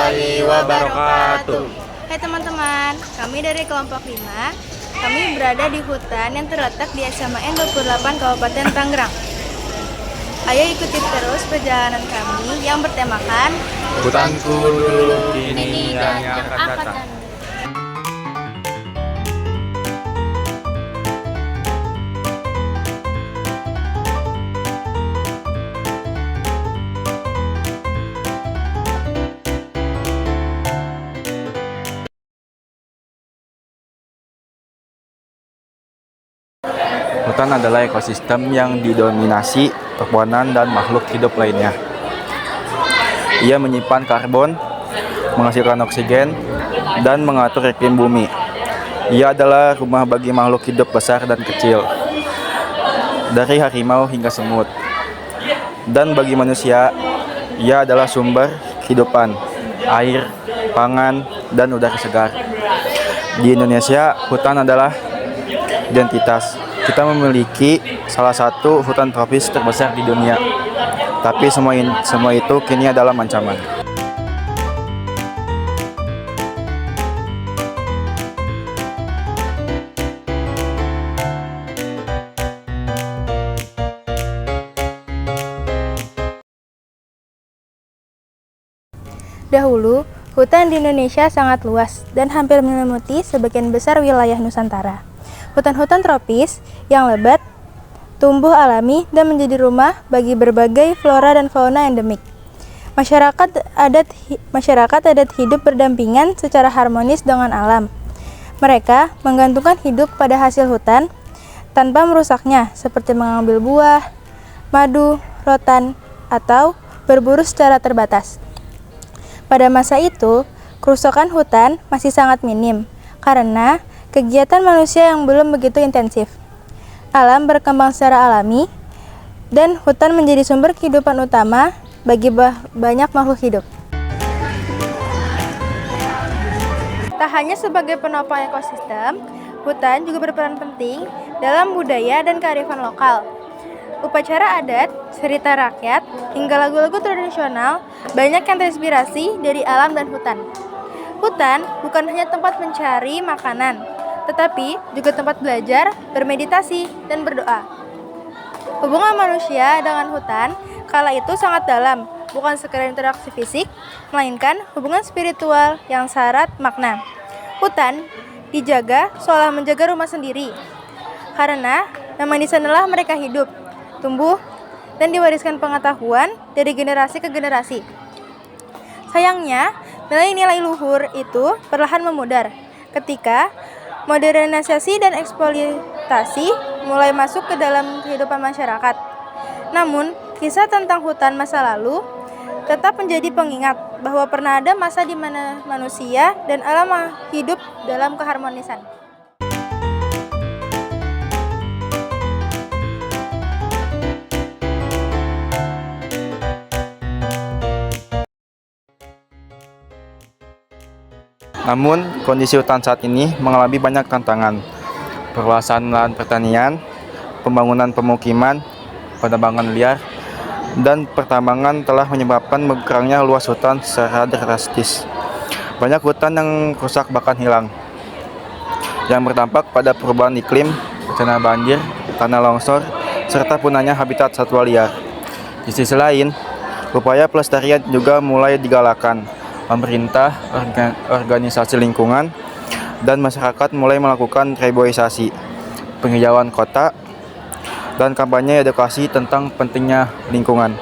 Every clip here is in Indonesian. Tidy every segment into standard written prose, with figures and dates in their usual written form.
warahmatullahi wabarakatuh. Hai teman-teman, kami dari kelompok 5. Kami berada di hutan yang terletak di SMAN 28 Kabupaten Tangerang. Ayo ikuti terus perjalanan kami yang bertemakan Hutanku dulu, kini dan yang akan datang. Hutan adalah ekosistem yang didominasi pepohonan dan makhluk hidup lainnya. Ia menyimpan karbon, menghasilkan oksigen, dan mengatur iklim bumi. Ia adalah rumah bagi makhluk hidup besar dan kecil, dari harimau hingga semut. Dan bagi manusia, ia adalah sumber kehidupan, air, pangan, dan udara segar. Di Indonesia, hutan adalah identitas. Kita memiliki salah satu hutan tropis terbesar di dunia. Tapi semua itu kini adalah ancaman. dahulu. Hutan di Indonesia sangat luas dan hampir menyelimuti sebagian besar wilayah Nusantara. Hutan-hutan tropis yang lebat, tumbuh alami, dan menjadi rumah bagi berbagai flora dan fauna endemik. Masyarakat adat hidup berdampingan secara harmonis dengan alam. Mereka menggantungkan hidup pada hasil hutan tanpa merusaknya, seperti mengambil buah, madu, rotan, atau berburu secara terbatas. Pada masa itu, kerusakan hutan masih sangat minim karena kegiatan manusia yang belum begitu intensif. Alam berkembang secara alami, dan hutan menjadi sumber kehidupan utama bagi banyak makhluk hidup. Tak hanya sebagai penopang ekosistem, hutan juga berperan penting dalam budaya dan kearifan lokal. Upacara adat, cerita rakyat, hingga lagu-lagu tradisional banyak yang terinspirasi dari alam dan hutan. Hutan bukan hanya tempat mencari makanan, tetapi juga tempat belajar, bermeditasi, dan berdoa. Hubungan manusia dengan hutan kala itu sangat dalam, bukan sekedar interaksi fisik, melainkan hubungan spiritual yang syarat makna. Hutan dijaga seolah menjaga rumah sendiri, karena memang di sanalah mereka hidup, tumbuh, dan diwariskan pengetahuan dari generasi ke generasi. Sayangnya, nilai-nilai luhur itu perlahan memudar ketika modernisasi dan eksploitasi mulai masuk ke dalam kehidupan masyarakat. Namun, kisah tentang hutan masa lalu tetap menjadi pengingat bahwa pernah ada masa di mana manusia dan alam hidup dalam keharmonisan. Namun, kondisi hutan saat ini mengalami banyak tantangan. Perluasan lahan pertanian, pembangunan pemukiman, penebangan liar, dan pertambangan telah menyebabkan berkurangnya luas hutan secara drastis. Banyak hutan yang rusak bahkan hilang, yang berdampak pada perubahan iklim, bencana banjir, tanah longsor, serta punahnya habitat satwa liar. Di sisi lain, upaya pelestarian juga mulai digalakkan. Pemerintah, organisasi lingkungan, dan masyarakat mulai melakukan reboisasi, penghijauan kota, dan kampanye edukasi tentang pentingnya lingkungan.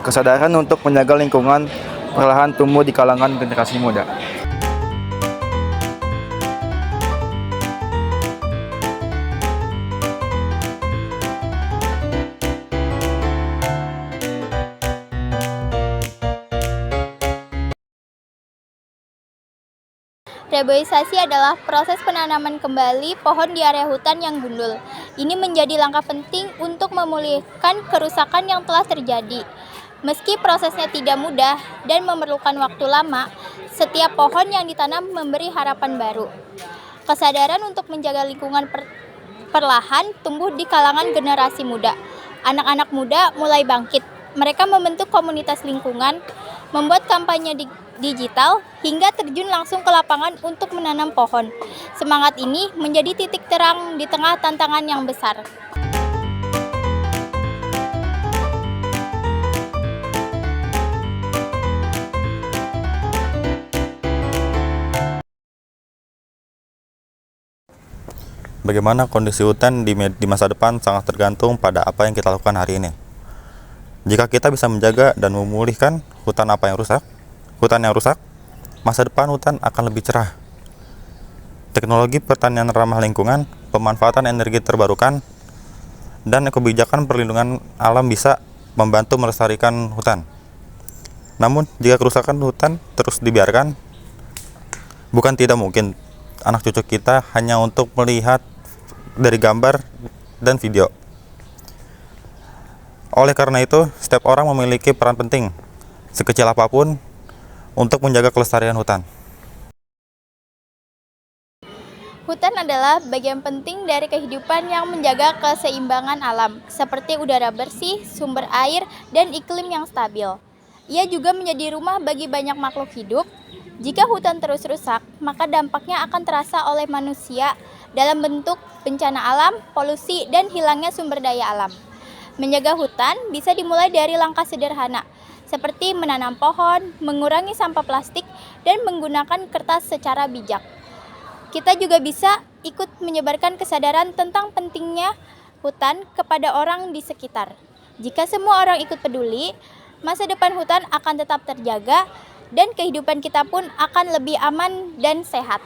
Kesadaran untuk menjaga lingkungan perlahan tumbuh di kalangan generasi muda. Reboisasi adalah proses penanaman kembali pohon di area hutan yang gundul. Ini menjadi langkah penting untuk memulihkan kerusakan yang telah terjadi. Meski prosesnya tidak mudah dan memerlukan waktu lama, setiap pohon yang ditanam memberi harapan baru. Kesadaran untuk menjaga lingkungan perlahan tumbuh di kalangan generasi muda. Anak-anak muda mulai bangkit. Mereka membentuk komunitas lingkungan, membuat kampanye digital, hingga terjun langsung ke lapangan untuk menanam pohon. Semangat ini menjadi titik terang di tengah tantangan yang besar. Bagaimana kondisi hutan di masa depan sangat tergantung pada apa yang kita lakukan hari ini. Jika kita bisa menjaga dan memulihkan hutan yang rusak, masa depan hutan akan lebih cerah. Teknologi pertanian ramah lingkungan, pemanfaatan energi terbarukan, dan kebijakan perlindungan alam bisa membantu melestarikan hutan. Namun, jika kerusakan hutan terus dibiarkan, bukan tidak mungkin anak cucu kita hanya untuk melihat dari gambar dan video. Oleh karena itu, setiap orang memiliki peran penting, sekecil apapun, untuk menjaga kelestarian hutan. Hutan adalah bagian penting dari kehidupan yang menjaga keseimbangan alam, seperti udara bersih, sumber air, dan iklim yang stabil. Ia juga menjadi rumah bagi banyak makhluk hidup. Jika hutan terus rusak, maka dampaknya akan terasa oleh manusia dalam bentuk bencana alam, polusi, dan hilangnya sumber daya alam. Menjaga hutan bisa dimulai dari langkah sederhana, seperti menanam pohon, mengurangi sampah plastik, dan menggunakan kertas secara bijak. Kita juga bisa ikut menyebarkan kesadaran tentang pentingnya hutan kepada orang di sekitar. Jika semua orang ikut peduli, masa depan hutan akan tetap terjaga dan kehidupan kita pun akan lebih aman dan sehat.